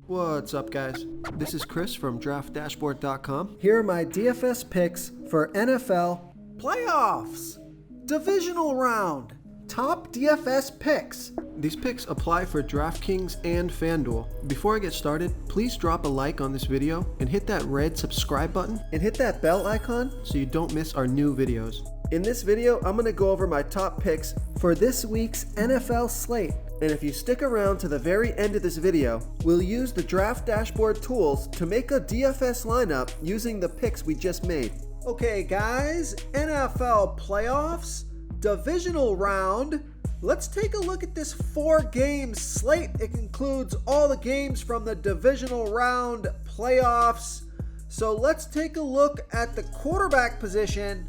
What's up, guys? This is Chris from DraftDashboard.com. Here are my DFS picks for NFL playoffs, divisional round, top DFS picks. These picks apply for DraftKings and FanDuel. Before I get started, please drop a like on this video and hit that red subscribe button And hit that bell icon. so you don't miss our new videos. In this video, I'm going to go over my top picks for this week's NFL slate. And if you stick around to the very end of this video, we'll use the Draft Dashboard tools to make a DFS lineup using the picks we just made. Okay guys, NFL playoffs, divisional round. Let's take a look at this 4-game slate. It includes all the games from the divisional round playoffs. So let's take a look at the quarterback position.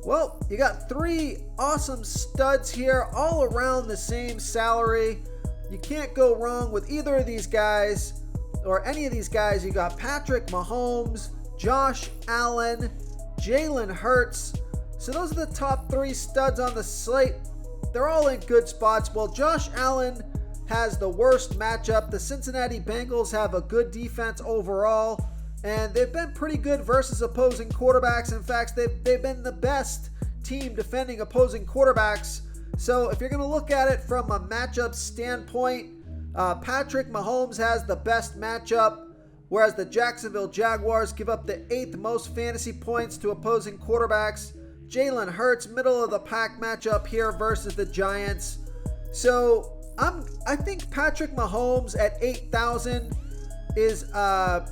Well, you got 3 awesome studs here, all around the same salary. You can't go wrong with either of these guys, or any of these guys. You got Patrick Mahomes, Josh Allen, Jalen Hurts. So those are the top 3 studs on the slate. They're all in good spots. Well, Josh Allen has the worst matchup. The Cincinnati Bengals have a good defense overall, and they've been pretty good versus opposing quarterbacks. In fact, they've been the best team defending opposing quarterbacks. So if you're going to look at it from a matchup standpoint, Patrick Mahomes has the best matchup, whereas the Jacksonville Jaguars give up the 8th most fantasy points to opposing quarterbacks. Jalen Hurts, middle of the pack matchup here versus the Giants. So I think Patrick Mahomes at 8,000 is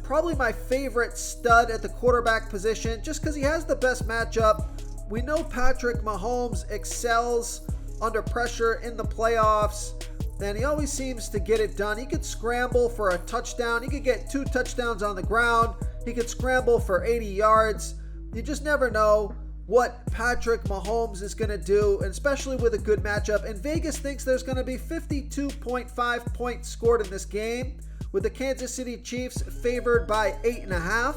probably my favorite stud at the quarterback position, just because he has the best matchup. We know Patrick Mahomes excels under pressure in the playoffs, and he always seems to get it done. He could scramble for a touchdown. He could get 2 touchdowns on the ground. He could scramble for 80 yards. You just never know what Patrick Mahomes is going to do, and especially with a good matchup. And Vegas thinks there's going to be 52.5 points scored in this game, with the Kansas City Chiefs favored by 8.5.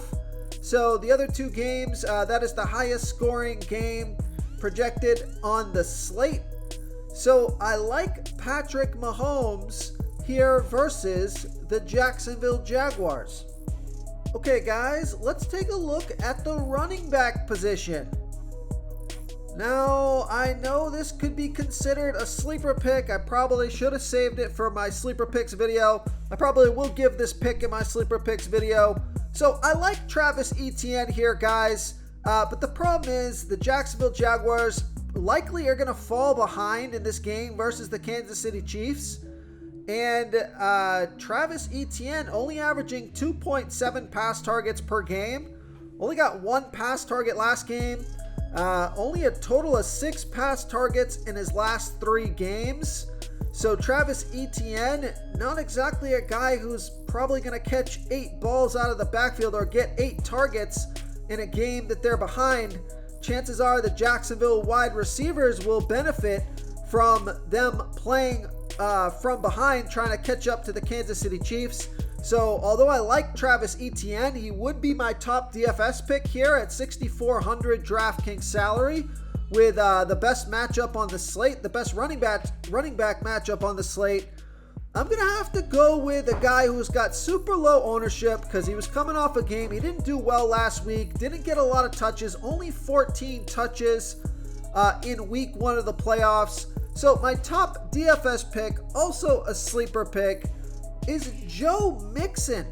So the other 2 games, that is the highest scoring game projected on the slate. So I like Patrick Mahomes here versus the Jacksonville Jaguars. Okay guys, let's take a look at the running back position. Now, I know this could be considered a sleeper pick. I probably should have saved it for my sleeper picks video. I probably will give this pick in my sleeper picks video. So I like Travis Etienne here, guys. But the problem is the Jacksonville Jaguars likely are going to fall behind in this game versus the Kansas City Chiefs. And Travis Etienne only averaging 2.7 pass targets per game. Only got 1 pass target last game. Only a total of 6 pass targets in his last 3 games. So Travis Etienne, not exactly a guy who's probably going to catch 8 balls out of the backfield or get 8 targets in a game that they're behind. Chances are the Jacksonville wide receivers will benefit from them playing from behind, trying to catch up to the Kansas City Chiefs. So although I like Travis Etienne, he would be my top DFS pick here at 6,400 DraftKings salary, with the best matchup on the slate, the best running back matchup on the slate. I'm going to have to go with a guy who's got super low ownership because he was coming off a game. He didn't do well last week, didn't get a lot of touches, only 14 touches in week 1 of the playoffs. So my top DFS pick, also a sleeper pick, is Joe Mixon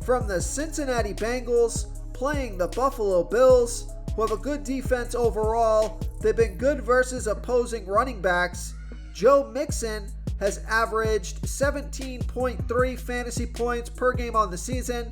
from the Cincinnati Bengals, playing the Buffalo Bills, who have a good defense overall. They've been good versus opposing running backs. Joe Mixon has averaged 17.3 fantasy points per game on the season.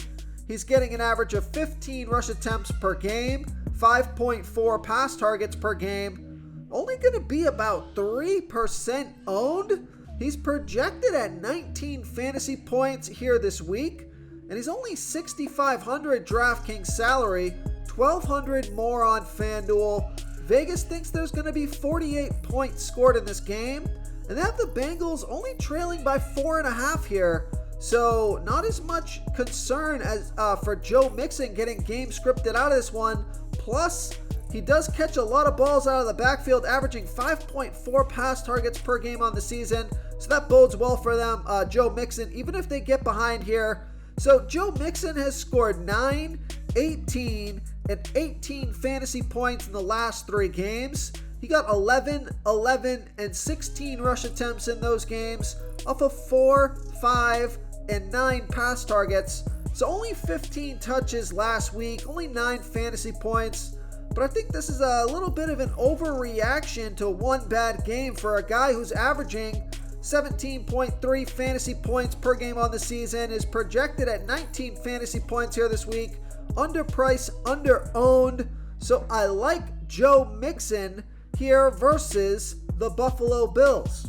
He's getting an average of 15 rush attempts per game, 5.4 pass targets per game. Only going to be about 3% owned. He's projected at 19 fantasy points here this week, and he's only 6,500 DraftKings salary, 1,200 more on FanDuel. Vegas thinks there's going to be 48 points scored in this game, and they have the Bengals only trailing by 4.5 here. So not as much concern as for Joe Mixon getting game scripted out of this one. Plus, he does catch a lot of balls out of the backfield, averaging 5.4 pass targets per game on the season. So that bodes well for them. Joe Mixon, even if they get behind here. So Joe Mixon has scored 9, 18, and 18 fantasy points in the last 3 games. He got 11, 11, and 16 rush attempts in those games off of 4, 5, and 9 pass targets. So only 15 touches last week, only 9 fantasy points. But I think this is a little bit of an overreaction to one bad game for a guy who's averaging 17.3 fantasy points per game on the season, is projected at 19 fantasy points here this week. Underpriced, under-owned. So I like Joe Mixon here versus the Buffalo Bills.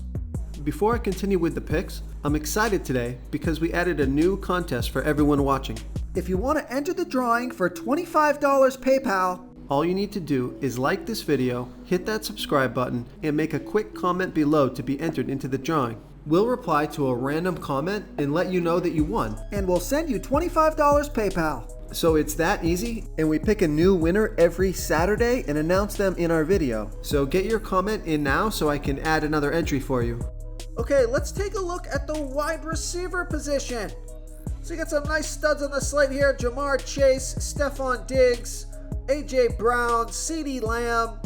Before I continue with the picks, I'm excited today because we added a new contest for everyone watching. If you want to enter the drawing for $25 PayPal, all you need to do is like this video, hit that subscribe button, and make a quick comment below to be entered into the drawing. We'll reply to a random comment and let you know that you won. And we'll send you $25 PayPal. So it's that easy, and we pick a new winner every Saturday and announce them in our video. So get your comment in now so I can add another entry for you. Okay, let's take a look at the wide receiver position. So you got some nice studs on the slate here. Jamar Chase, Stephon Diggs, AJ Brown, CeeDee Lamb.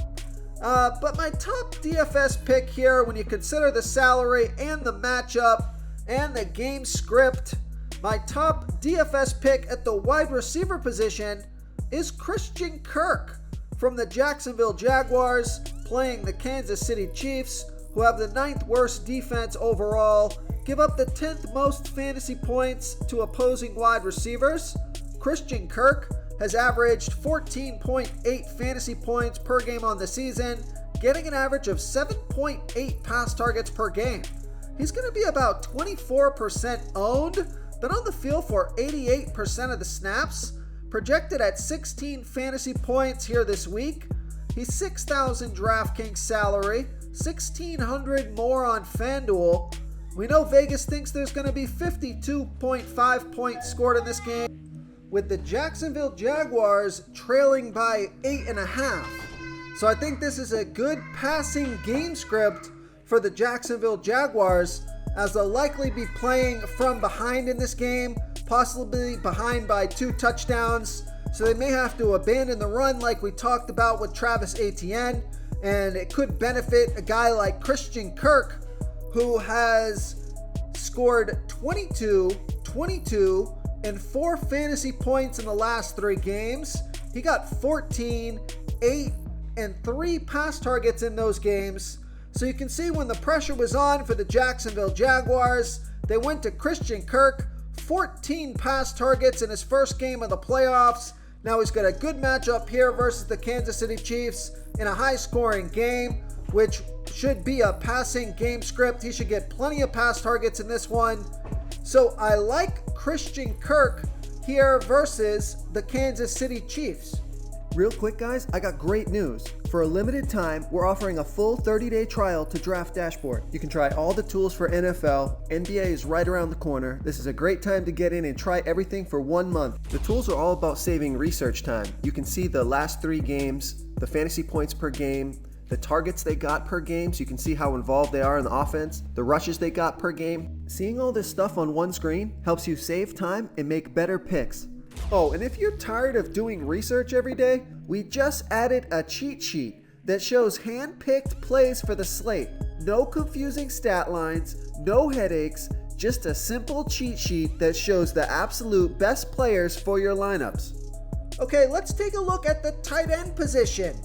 But my top DFS pick here, when you consider the salary and the matchup and the game script, my top DFS pick at the wide receiver position is Christian Kirk from the Jacksonville Jaguars, playing the Kansas City Chiefs, who have the 9th worst defense overall, give up the 10th most fantasy points to opposing wide receivers. Christian Kirk has averaged 14.8 fantasy points per game on the season, getting an average of 7.8 pass targets per game. He's going to be about 24% owned, been on the field for 88% of the snaps, projected at 16 fantasy points here this week. He's 6,000 DraftKings salary, 1,600 more on FanDuel. We know Vegas thinks there's going to be 52.5 points scored in this game, with the Jacksonville Jaguars trailing by 8.5. So I think this is a good passing game script for the Jacksonville Jaguars, as they'll likely be playing from behind in this game, possibly behind by 2 touchdowns. So they may have to abandon the run like we talked about with Travis Etienne, and it could benefit a guy like Christian Kirk, who has scored 22, and 4 fantasy points in the last 3 games. He got 14, 8, and 3 pass targets in those games. So you can see when the pressure was on for the Jacksonville Jaguars, they went to Christian Kirk, 14 pass targets in his first game of the playoffs. Now he's got a good matchup here versus the Kansas City Chiefs in a high-scoring game, which should be a passing game script. He should get plenty of pass targets in this one. So I like Christian Kirk here versus the Kansas City Chiefs. Real quick, guys, I got great news. For a limited time, we're offering a full 30-day trial to Draft Dashboard. You can try all the tools for NFL. NBA is right around the corner. This is a great time to get in and try everything for 1 month. The tools are all about saving research time. You can see the last 3 games, the fantasy points per game, the targets they got per game, so you can see how involved they are in the offense, the rushes they got per game. Seeing all this stuff on one screen helps you save time and make better picks. Oh, and if you're tired of doing research every day, we just added a cheat sheet that shows hand-picked plays for the slate. No confusing stat lines, no headaches, just a simple cheat sheet that shows the absolute best players for your lineups. Okay, let's take a look at the tight end position.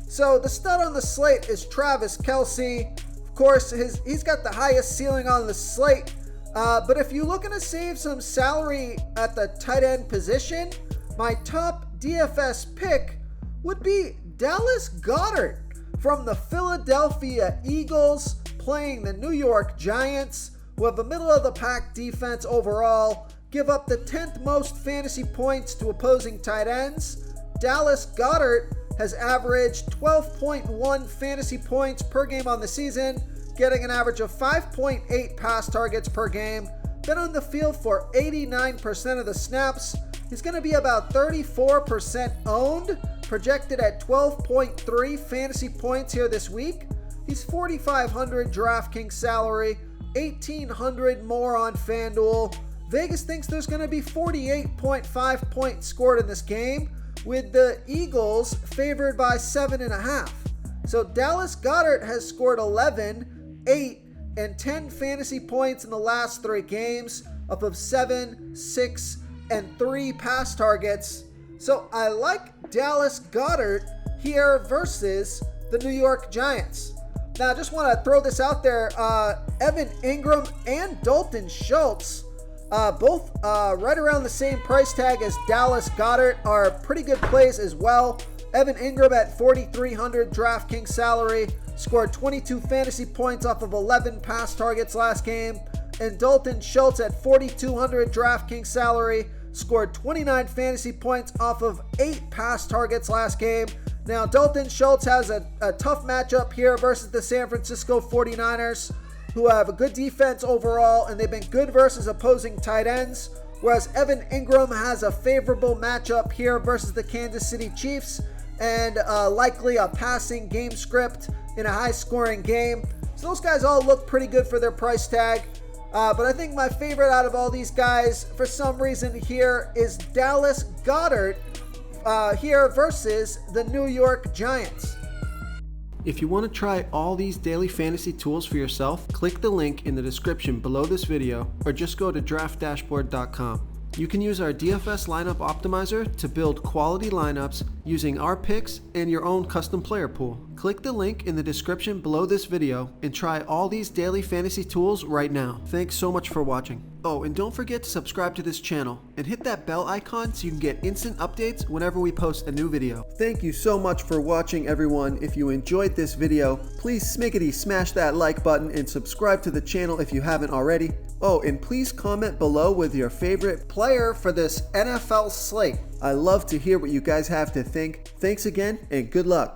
So the stud on the slate is Travis Kelce. Of course, he's got the highest ceiling on the slate. But if you're looking to save some salary at the tight end position, my top DFS pick would be Dallas Goedert from the Philadelphia Eagles, playing the New York Giants, who have a middle-of-the-pack defense overall, give up the 10th most fantasy points to opposing tight ends. Dallas Goedert has averaged 12.1 fantasy points per game on the season, getting an average of 5.8 pass targets per game. Been on the field for 89% of the snaps. He's going to be about 34% owned, projected at 12.3 fantasy points here this week. He's 4,500 DraftKings salary, 1,800 more on FanDuel. Vegas thinks there's going to be 48.5 points scored in this game, with the Eagles favored by 7.5. So Dallas Goedert has scored 11, 8, and 10 fantasy points in the last 3 games, up of 7, 6, and 3 pass targets. So I like Dallas Goedert here versus the New York Giants. Now I just want to throw this out there. Evan Ingram and Dalton Schultz, both right around the same price tag as Dallas Goedert, are pretty good plays as well. Evan Ingram at 4,300 DraftKings salary scored 22 fantasy points off of 11 pass targets last game. And Dalton Schultz at 4,200 DraftKings salary scored 29 fantasy points off of 8 pass targets last game. Now, Dalton Schultz has a tough matchup here versus the San Francisco 49ers, who have a good defense overall, and they've been good versus opposing tight ends, whereas Evan Ingram has a favorable matchup here versus the Kansas City Chiefs, and likely a passing game script in a high-scoring game. So those guys all look pretty good for their price tag. But I think my favorite out of all these guys, for some reason here, is Dallas Goedert here versus the New York Giants. If you want to try all these daily fantasy tools for yourself, click the link in the description below this video, or just go to draftdashboard.com. You can use our DFS lineup optimizer to build quality lineups using our picks and your own custom player pool. Click the link in the description below this video and try all these daily fantasy tools right now. Thanks so much for watching. Oh, and don't forget to subscribe to this channel and hit that bell icon so you can get instant updates whenever we post a new video. Thank you so much for watching, everyone. If you enjoyed this video, please smiggity smash that like button and subscribe to the channel if you haven't already. Oh, and please comment below with your favorite player for this NFL slate. I love to hear what you guys have to think. Thanks again, and good luck.